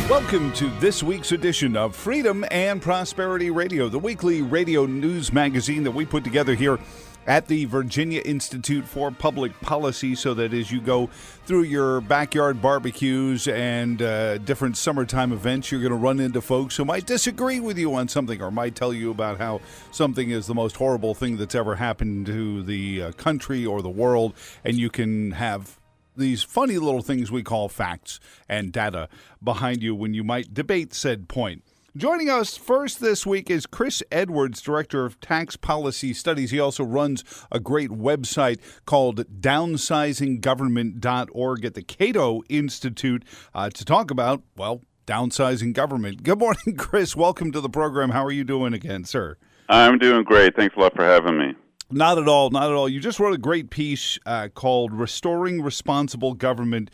Welcome to this week's edition of Freedom and Prosperity Radio, the weekly radio news magazine that we put together here at the Virginia Institute for Public Policy, so that as you go through your backyard barbecues and different summertime events, you're going to run into folks who might disagree with you on something or might tell you about how something is the most horrible thing that's ever happened to the country or the world, and you can have these funny little things we call facts and data behind you when you might debate said point. Joining us first this week is Chris Edwards, Director of Tax Policy Studies. He also runs a great website called downsizinggovernment.org at the Cato Institute to talk about, well, downsizing government. Good morning, Chris. Welcome to the program. How are you doing again, sir? I'm doing great. Thanks a lot for having me. Not at all, not at all. You just wrote a great piece called Restoring Responsible Government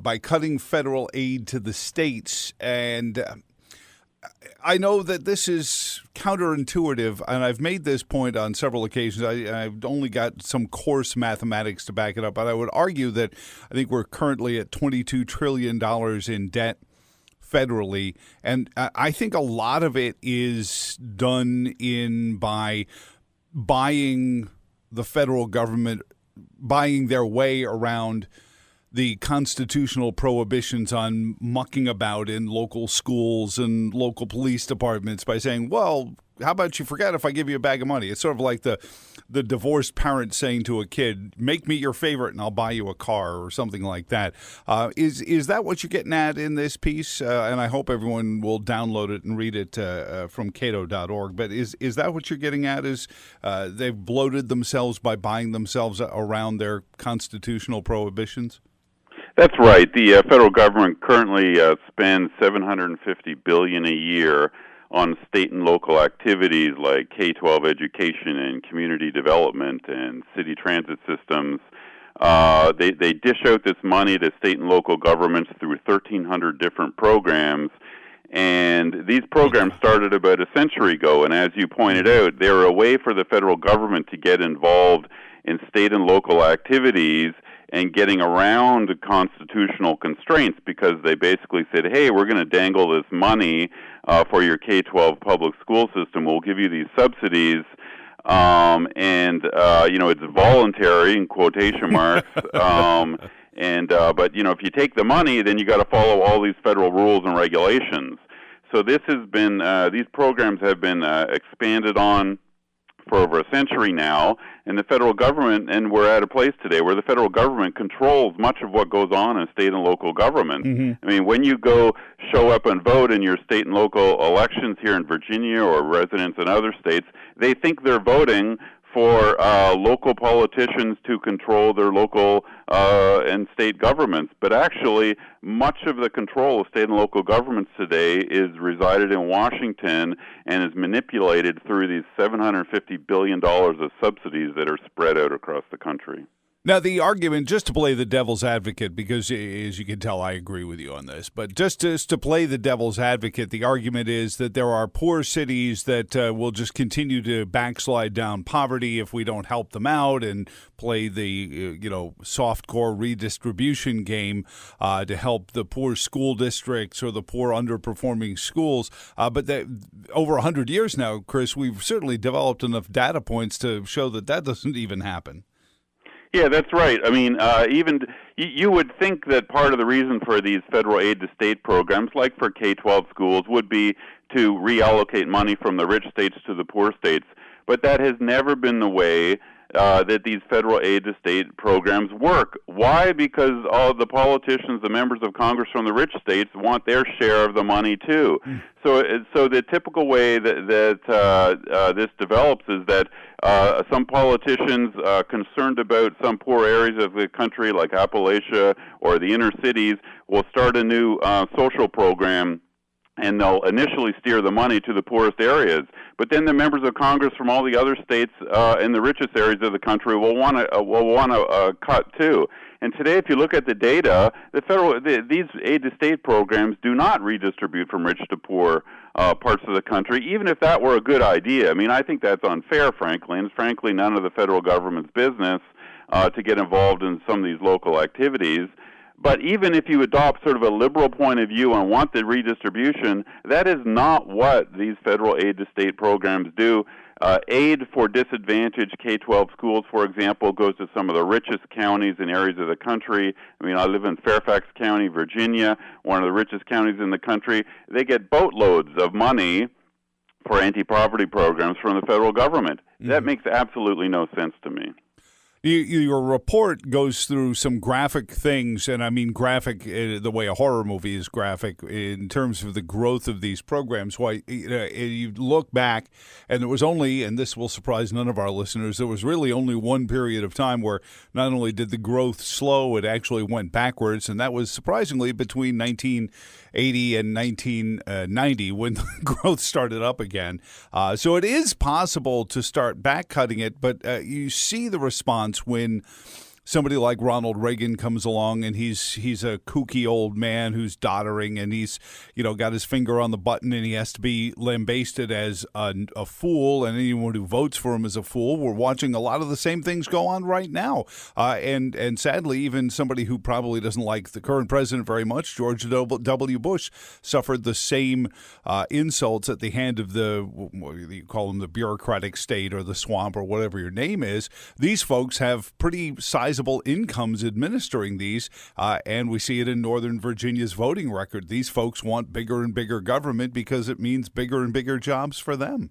by Cutting Federal Aid to the States. And I know that this is counterintuitive, and I've made this point on several occasions. I've only got some coarse mathematics to back it up, but I would argue that I think we're currently at $22 trillion in debt federally, and I think a lot of it is done by buying the federal government, buying their way around the constitutional prohibitions on mucking about in local schools and local police departments by saying, well, how about you forget if I give you a bag of money? It's sort of like the divorced parent saying to a kid, make me your favorite and I'll buy you a car or something like that. Is that what you're getting at in this piece? And I hope everyone will download it and read it from cato.org. But is that what you're getting at, is they've bloated themselves by buying themselves around their constitutional prohibitions? That's right. The federal government currently spends $750 billion a year on state and local activities like K-12 education and community development and city transit systems. They dish out this money to state and local governments through 1,300 different programs. And these programs started about a century ago. And as you pointed out, they were a way for the federal government to get involved in state and local activities and getting around constitutional constraints, because they basically said, hey, we're going to dangle this money for your K-12 public school system. We'll give you these subsidies, it's voluntary, in quotation marks, but, if you take the money, then you got to follow all these federal rules and regulations. So this has been, these programs have been expanded on for over a century now, and the federal government, and we're at a place today where the federal government controls much of what goes on in state and local government. Mm-hmm. I mean, when you go show up and vote in your state and local elections here in Virginia or residents in other states, they think they're voting for local politicians to control their local and state governments. But actually, much of the control of state and local governments today is resided in Washington and is manipulated through these $750 billion of subsidies that are spread out across the country. Now, the argument, just to play the devil's advocate, because as you can tell, I agree with you on this, but just to play the devil's advocate, the argument is that there are poor cities that will just continue to backslide down poverty if we don't help them out and play the, softcore redistribution game to help the poor school districts or the poor underperforming schools. But over 100 years now, Chris, we've certainly developed enough data points to show that doesn't even happen. Yeah, that's right. I mean, you would think that part of the reason for these federal aid to state programs, like for K-12 schools, would be to reallocate money from the rich states to the poor states. But that has never been the way that these federal aid to state programs work. Why? Because all the politicians, the members of Congress from the rich states, want their share of the money too. So the typical way that this develops is that some politicians concerned about some poor areas of the country, like Appalachia or the inner cities, will start a new social program, and they'll initially steer the money to the poorest areas. But then the members of Congress from all the other states in the richest areas of the country will want to cut too. And today, if you look at the data, these aid-to-state programs do not redistribute from rich to poor parts of the country, even if that were a good idea. I mean, I think that's unfair, frankly, and it's frankly none of the federal government's business to get involved in some of these local activities. But even if you adopt sort of a liberal point of view and want the redistribution, that is not what these federal aid to state programs do. Aid for disadvantaged K-12 schools, for example, goes to some of the richest counties and areas of the country. I mean, I live in Fairfax County, Virginia, one of the richest counties in the country. They get boatloads of money for anti-poverty programs from the federal government. That makes absolutely no sense to me. Your report goes through some graphic things, and I mean graphic the way a horror movie is graphic in terms of the growth of these programs. Why you look back, and there was only, and this will surprise none of our listeners, there was really only one period of time where not only did the growth slow, it actually went backwards, and that was surprisingly between 1980 and 1990 when the growth started up again. So it is possible to start back cutting it, but you see the response when somebody like Ronald Reagan comes along and he's a kooky old man who's doddering and he's got his finger on the button and he has to be lambasted as a fool, and anyone who votes for him is a fool. We're watching a lot of the same things go on right now, and sadly, even somebody who probably doesn't like the current president very much, George W. Bush, suffered the same insults at the hand of you call them the bureaucratic state or the swamp or whatever your name is. These folks have pretty sizable incomes administering these, and we see it in Northern Virginia's voting record. These folks want bigger and bigger government because it means bigger and bigger jobs for them.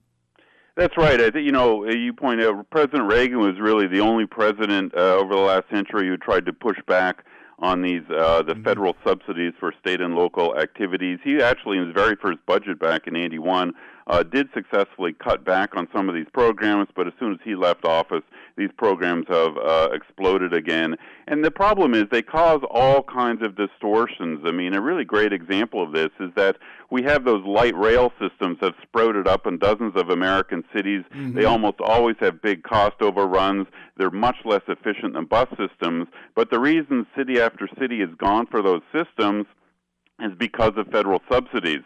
That's right. I think, you point out President Reagan was really the only president over the last century who tried to push back on these the federal subsidies for state and local activities. He actually, in his very first budget back in '81, did successfully cut back on some of these programs, but as soon as he left office, these programs have exploded again. And the problem is they cause all kinds of distortions. I mean, a really great example of this is that we have those light rail systems that have sprouted up in dozens of American cities. They almost always have big cost overruns. They're much less efficient than bus systems. But the reason city after city has gone for those systems is because of federal subsidies.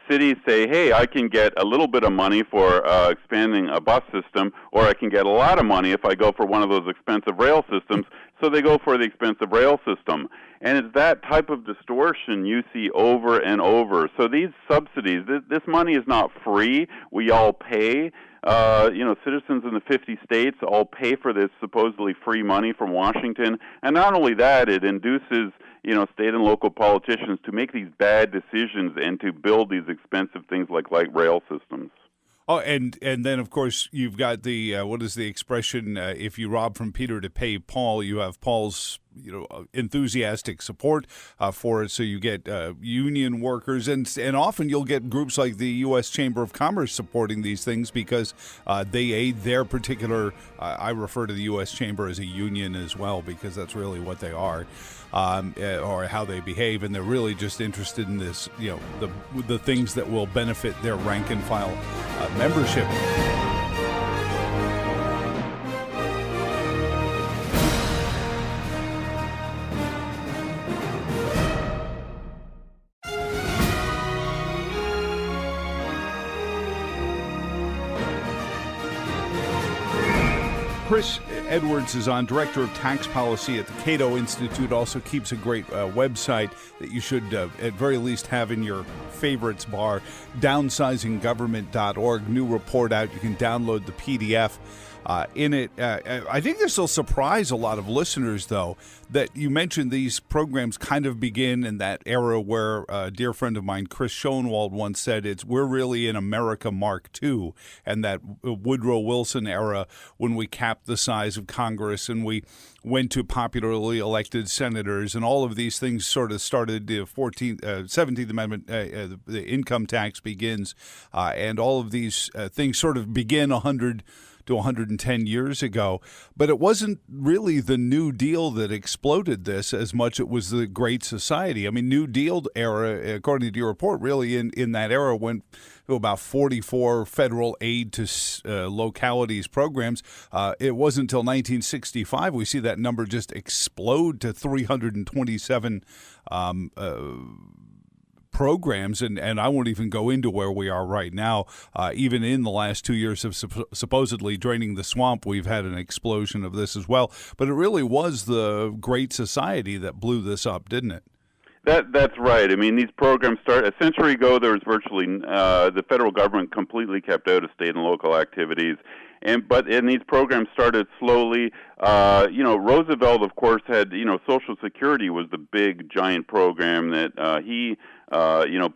Cities say, hey, I can get a little bit of money for expanding a bus system, or I can get a lot of money if I go for one of those expensive rail systems, so they go for the expensive rail system. And it's that type of distortion you see over and over. So these subsidies, this money is not free. We all pay. Citizens in the 50 states all pay for this supposedly free money from Washington. And not only that, it induces state and local politicians to make these bad decisions and to build these expensive things like light rail systems. Oh, and then, of course, you've got the, what is the expression, if you rob from Peter to pay Paul, you have Paul's, enthusiastic support for it. So you get union workers, and often you'll get groups like the U.S. Chamber of Commerce supporting these things because they aid their particular, I refer to the U.S. Chamber as a union as well because that's really what they are. Or how they behave, and they're really just interested in this, the things that will benefit their rank and file membership. Chris Edwards is on, Director of Tax Policy at the Cato Institute, also keeps a great website that you should at very least have in your favorites bar, downsizinggovernment.org. New report out. You can download the PDF. In it, I think this will surprise a lot of listeners, though, that you mentioned these programs kind of begin in that era where a dear friend of mine, Chris Schoenwald, once said we're really in America Mark II, and that Woodrow Wilson era when we capped the size of Congress and we went to popularly elected senators, and all of these things sort of started. The 17th Amendment, the income tax begins, and all of these things sort of begin 100 to 110 years ago. But it wasn't really the New Deal that exploded this as much it was the Great Society. I mean, New Deal era, according to your report, really in that era went to about 44 federal aid to localities programs. It wasn't until 1965 we see that number just explode to 327 programs, and I won't even go into where we are right now. Even in the last 2 years of supposedly draining the swamp, we've had an explosion of this as well. But it really was the Great Society that blew this up, didn't it? That's right. I mean, these programs a century ago. There was virtually the federal government completely kept out of state and local activities, and these programs started slowly. Roosevelt, of course, had Social Security was the big giant program that he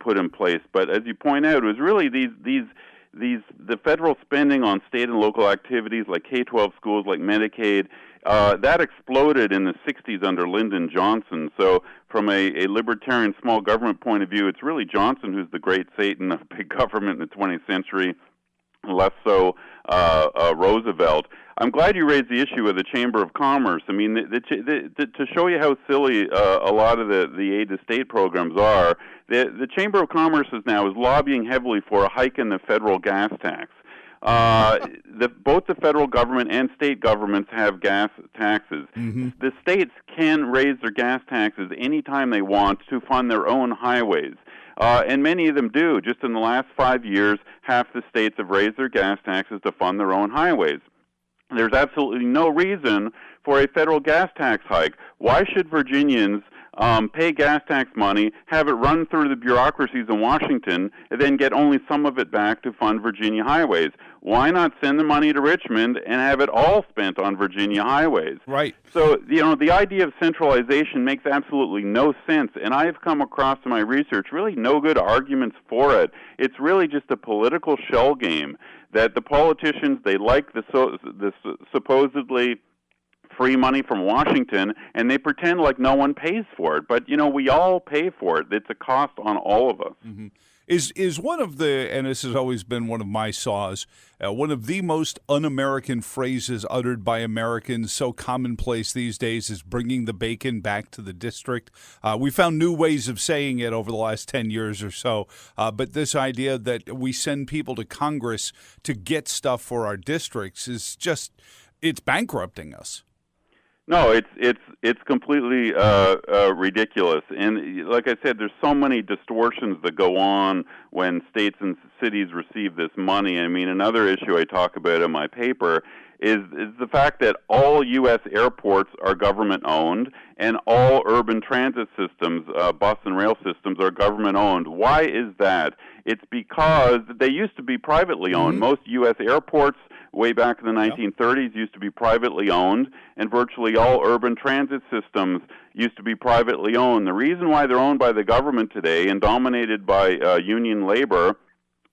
put in place. But as you point out, it was really the federal spending on state and local activities like K-12 schools, like Medicaid. That exploded in the 60s under Lyndon Johnson. So from a libertarian small government point of view, it's really Johnson who's the great Satan of big government in the 20th century, less so Roosevelt. I'm glad you raised the issue of the Chamber of Commerce. I mean, to show you how silly a lot of the aid to state programs are, the Chamber of Commerce is lobbying heavily for a hike in the federal gas tax. Both the federal government and state governments have gas taxes. Mm-hmm. The states can raise their gas taxes anytime they want to fund their own highways. And many of them do. Just in the last 5 years, half the states have raised their gas taxes to fund their own highways. There's absolutely no reason for a federal gas tax hike. Why should Virginians pay gas tax money, have it run through the bureaucracies in Washington, and then get only some of it back to fund Virginia highways? Why not send the money to Richmond and have it all spent on Virginia highways? Right. So, the idea of centralization makes absolutely no sense, and I've come across in my research really no good arguments for it. It's really just a political shell game that the politicians, they like the supposedly free money from Washington, and they pretend like no one pays for it. But, we all pay for it. It's a cost on all of us. Mm-hmm. Is one of the, and this has always been one of my saws, one of the most un-American phrases uttered by Americans, so commonplace these days, is bringing the bacon back to the district. We found new ways of saying it over the last 10 years or so, but this idea that we send people to Congress to get stuff for our districts is just, it's bankrupting us. No, it's completely ridiculous, and like I said, there's so many distortions that go on when states and cities receive this money. I mean, another issue I talk about in my paper is the fact that all U.S. airports are government-owned, and all urban transit systems, bus and rail systems, are government-owned. Why is that? It's because they used to be privately owned. Mm-hmm. Most U.S. airports way back in the 1930s used to be privately owned, and virtually all urban transit systems used to be privately owned. The reason why they're owned by the government today and dominated by union labor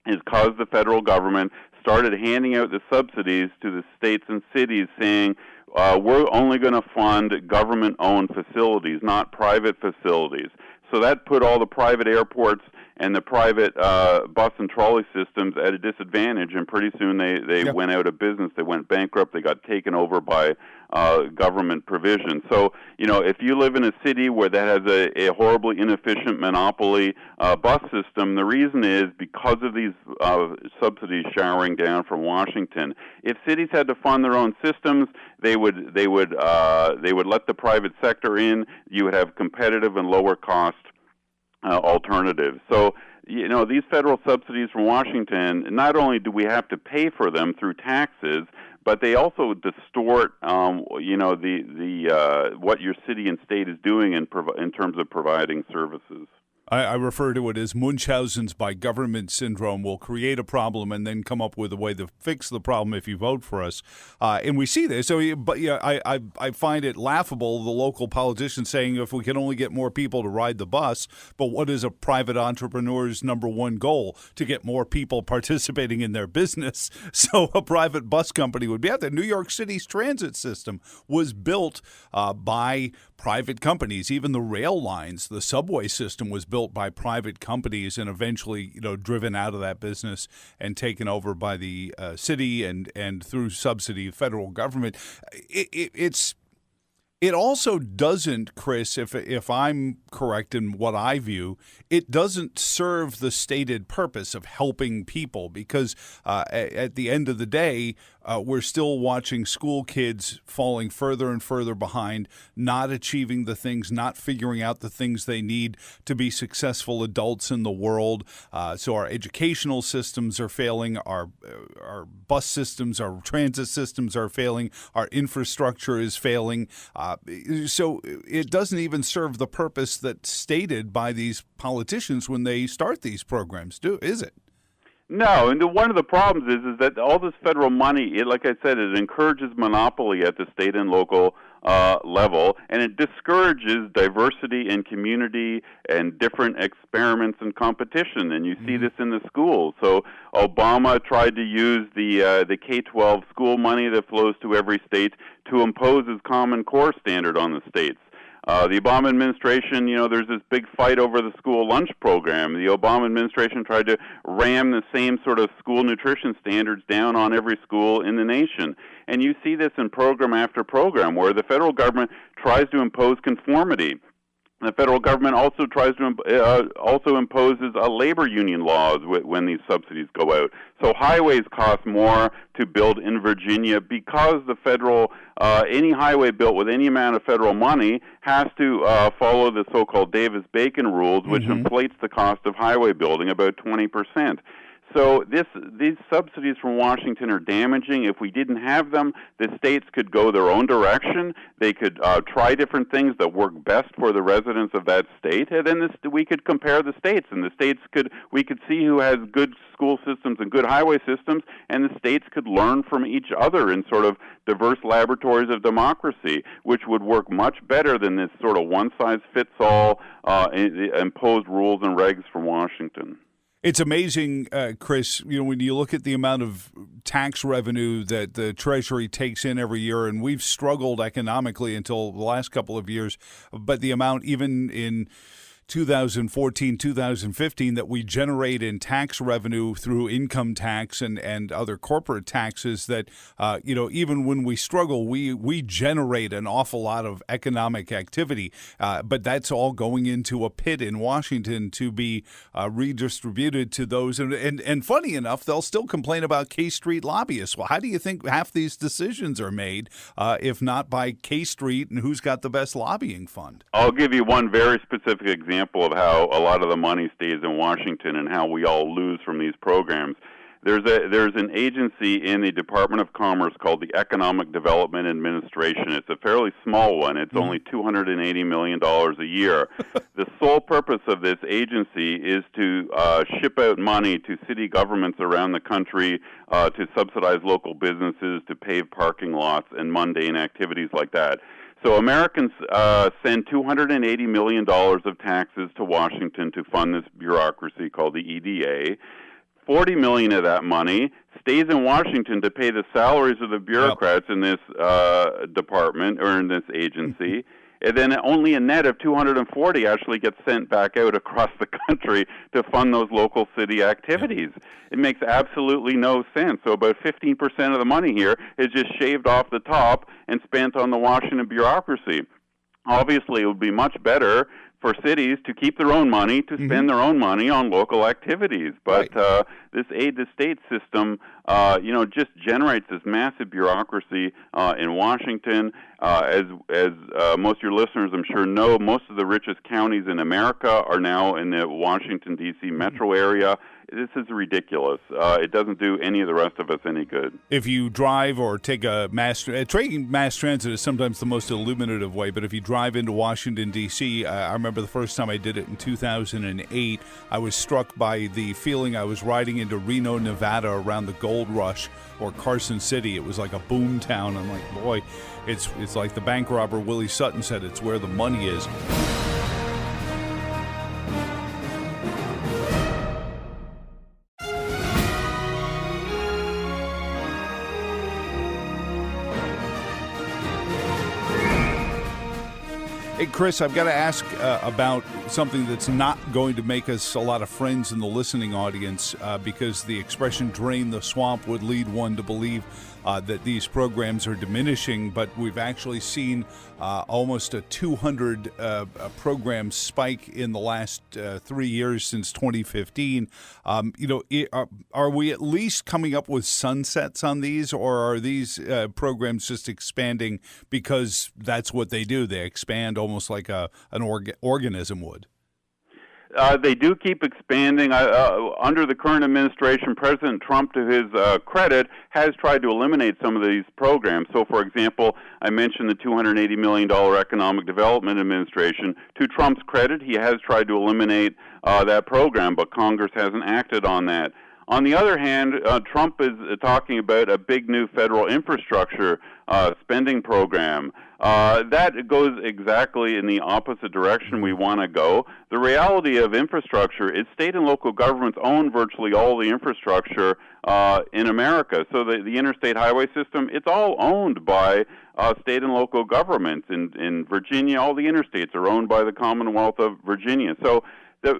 is because the federal government started handing out the subsidies to the states and cities, saying, we're only going to fund government-owned facilities, not private facilities. So that put all the private airports and the private bus and trolley systems at a disadvantage, and pretty soon they went out of business. They went bankrupt. They got taken over by government provision. So, if you live in a city where that has a horribly inefficient monopoly bus system, the reason is because of these subsidies showering down from Washington. If cities had to fund their own systems, they would let the private sector in. You would have competitive and lower cost alternatives. So, these federal subsidies from Washington, not only do we have to pay for them through taxes, but they also distort, what your city and state is doing in terms of providing services. I refer to it as Munchausen's by government syndrome. We'll create a problem and then come up with a way to fix the problem if you vote for us. And we see this. I find it laughable, the local politicians saying if we can only get more people to ride the bus, but what is a private entrepreneur's number one goal? To get more people participating in their business. So a private bus company would be out there. New York City's transit system was built by private companies. Even the rail lines, the subway system was built by private companies and eventually, driven out of that business and taken over by the city and through subsidy federal government. It also doesn't, Chris, if I'm correct in what I view, it doesn't serve the stated purpose of helping people because at the end of the day, we're still watching school kids falling further and further behind, not achieving the things, not figuring out the things they need to be successful adults in the world. So our educational systems are failing, our bus systems, our transit systems are failing, our infrastructure is failing. So it doesn't even serve the purpose that's stated by these politicians when they start these programs, is it? No, and one of the problems is that all this federal money, like I said, it encourages monopoly at the state and local level, and it discourages diversity and community and different experiments and competition. And you see this in the schools. So Obama tried to use the K-12 school money that flows to every state to impose his Common Core standard on the states. The Obama administration, there's this big fight over the school lunch program. The Obama administration tried to ram the same sort of school nutrition standards down on every school in the nation. And you see this in program after program where the federal government tries to impose conformity. The federal government also tries to also imposes labor union laws when these subsidies go out. So highways cost more to build in Virginia because the federal any highway built with any amount of federal money has to follow the so-called Davis-Bacon rules, which inflates the cost of highway building about 20%. So these subsidies from Washington are damaging. If we didn't have them, the states could go their own direction. They could try different things that work best for the residents of that state, and then we could compare the states. And we could see who has good school systems and good highway systems, and the states could learn from each other in sort of diverse laboratories of democracy, which would work much better than this sort of one-size-fits-all imposed rules and regs from Washington. It's amazing, Chris, when you look at the amount of tax revenue that the Treasury takes in every year, and we've struggled economically until the last couple of years, but the amount even in 2014, 2015 that we generate in tax revenue through income tax and other corporate taxes that, even when we struggle, we generate an awful lot of economic activity. But that's all going into a pit in Washington to be redistributed to those. And funny enough, they'll still complain about K Street lobbyists. Well, how do you think half these decisions are made, if not by K Street and who's got the best lobbying fund? I'll give you one very specific example of how a lot of the money stays in Washington and how we all lose from these programs. There's an agency in the Department of Commerce called the Economic Development Administration. It's a fairly small one. It's only $280 million a year. The sole purpose of this agency is to ship out money to city governments around the country to subsidize local businesses, to pave parking lots, and mundane activities like that. So Americans send $280 million of taxes to Washington to fund this bureaucracy called the EDA. $40 million of that money stays in Washington to pay the salaries of the bureaucrats in this department or in this agency. And then only a net of $240 actually gets sent back out across the country to fund those local city activities. It makes absolutely no sense. So about 15% of the money here is just shaved off the top and spent on the Washington bureaucracy. Obviously, it would be much better for cities to keep their own money, to spend their own money on local activities. But this aid-to-state system, just generates this massive bureaucracy in Washington. As most of your listeners, I'm sure, know, most of the richest counties in America are now in the Washington, D.C. metro area. This is ridiculous. It doesn't do any of the rest of us any good. If you drive or take taking mass transit is sometimes the most illuminative way, but if you drive into Washington, D.C., I remember the first time I did it in 2008, I was struck by the feeling I was riding into Reno, Nevada around the gold rush, or Carson City. It was like a boom town. I'm like, boy, it's like the bank robber Willie Sutton said, it's where the money is. Hey, Chris, I've got to ask about something that's not going to make us a lot of friends in the listening audience because the expression drain the swamp would lead one to believe that these programs are diminishing, but we've actually seen almost a 200 program spike in the last 3 years since 2015. Are we at least coming up with sunsets on these, or are these programs just expanding because that's what they do? They expand almost like an organism would. They do keep expanding. Under the current administration, President Trump, to his credit, has tried to eliminate some of these programs. So, for example, I mentioned the $280 million Economic Development Administration. To Trump's credit, he has tried to eliminate that program, but Congress hasn't acted on that. On the other hand, Trump is talking about a big new federal infrastructure spending program. That goes exactly in the opposite direction we want to go. The reality of infrastructure is state and local governments own virtually all the infrastructure in America. So the interstate highway system, it's all owned by state and local governments. In Virginia, all the interstates are owned by the Commonwealth of Virginia. So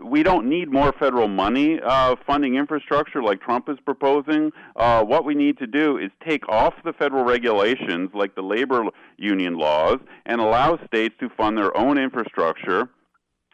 we don't need more federal money funding infrastructure like Trump is proposing. What we need to do is take off the federal regulations like the labor union laws and allow states to fund their own infrastructure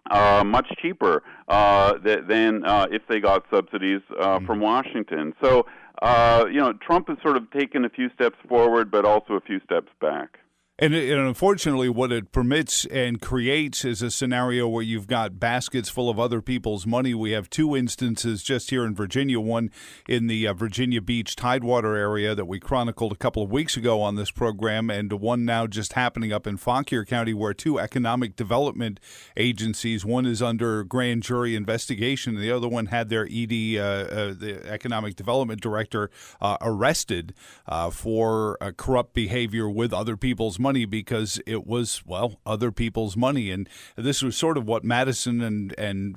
much cheaper than if they got subsidies from Washington. So, Trump has sort of taken a few steps forward, but also a few steps back. And unfortunately, what it permits and creates is a scenario where you've got baskets full of other people's money. We have two instances just here in Virginia, one in the Virginia Beach Tidewater area that we chronicled a couple of weeks ago on this program, and one now just happening up in Fauquier County where two economic development agencies, one is under grand jury investigation, and the other one had their ED, the economic development director, arrested for corrupt behavior with other people's money because it was, other people's money. And this was sort of what Madison and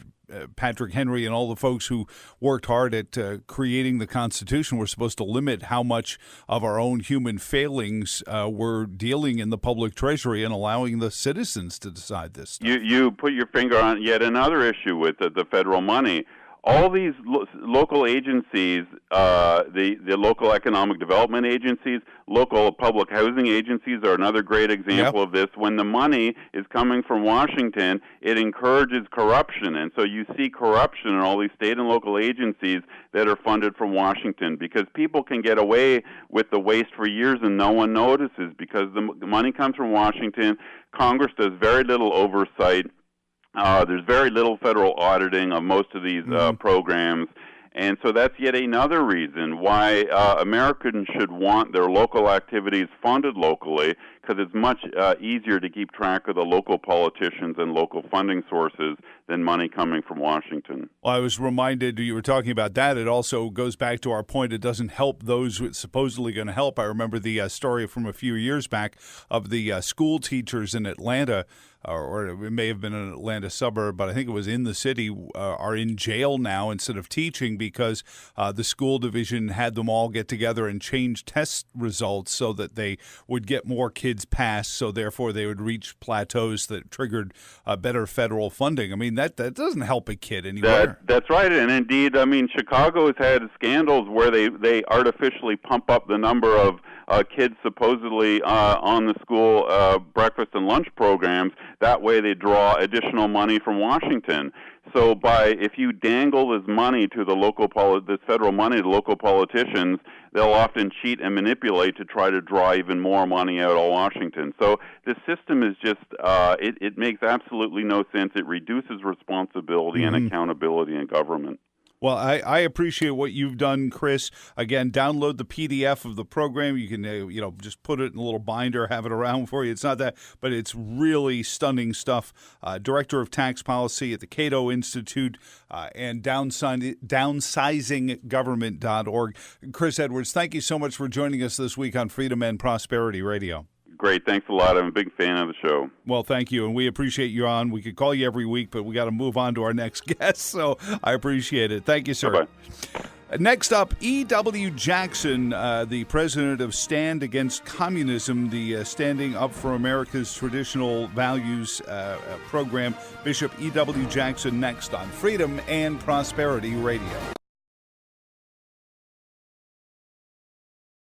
Patrick Henry and all the folks who worked hard at creating the Constitution were supposed to limit how much of our own human failings we're dealing in the public treasury and allowing the citizens to decide this stuff. You put your finger on yet another issue with the federal money. All these local agencies, the local economic development agencies, local public housing agencies are another great example of this. When the money is coming from Washington, it encourages corruption. And so you see corruption in all these state and local agencies that are funded from Washington because people can get away with the waste for years and no one notices because the money comes from Washington. Congress does very little oversight. There's very little federal auditing of most of these programs, and so that's yet another reason why Americans should want their local activities funded locally, because it's much easier to keep track of the local politicians and local funding sources than money coming from Washington. Well, I was reminded, you were talking about that, it also goes back to our point, it doesn't help those it's supposedly going to help. I remember the story from a few years back of the school teachers in Atlanta, or it may have been an Atlanta suburb, but I think it was in the city, are in jail now instead of teaching because the school division had them all get together and change test results so that they would get more kids passed, so therefore they would reach plateaus that triggered better federal funding. I mean, that doesn't help a kid anywhere. That's right, and indeed, I mean, Chicago has had scandals where they artificially pump up the number of kids supposedly on the school breakfast and lunch programs. That way they draw additional money from Washington. So if you dangle this money to this federal money to local politicians, they'll often cheat and manipulate to try to draw even more money out of Washington. So the system is just, it makes absolutely no sense. It reduces responsibility and accountability in government. Well, I appreciate what you've done, Chris. Again, download the PDF of the program. You can, just put it in a little binder, have it around for you. It's not that, but it's really stunning stuff. Director of Tax Policy at the Cato Institute and downsizinggovernment.org. Chris Edwards, thank you so much for joining us this week on Freedom and Prosperity Radio. Great. Thanks a lot. I'm a big fan of the show. Well, thank you, and we appreciate you on. We could call you every week, but we got to move on to our next guest, so I appreciate it. Thank you, sir. Bye-bye. Next up, E.W. Jackson, the president of Stand Against Communism, the Standing Up for America's Traditional Values program. Bishop E.W. Jackson next on Freedom and Prosperity Radio.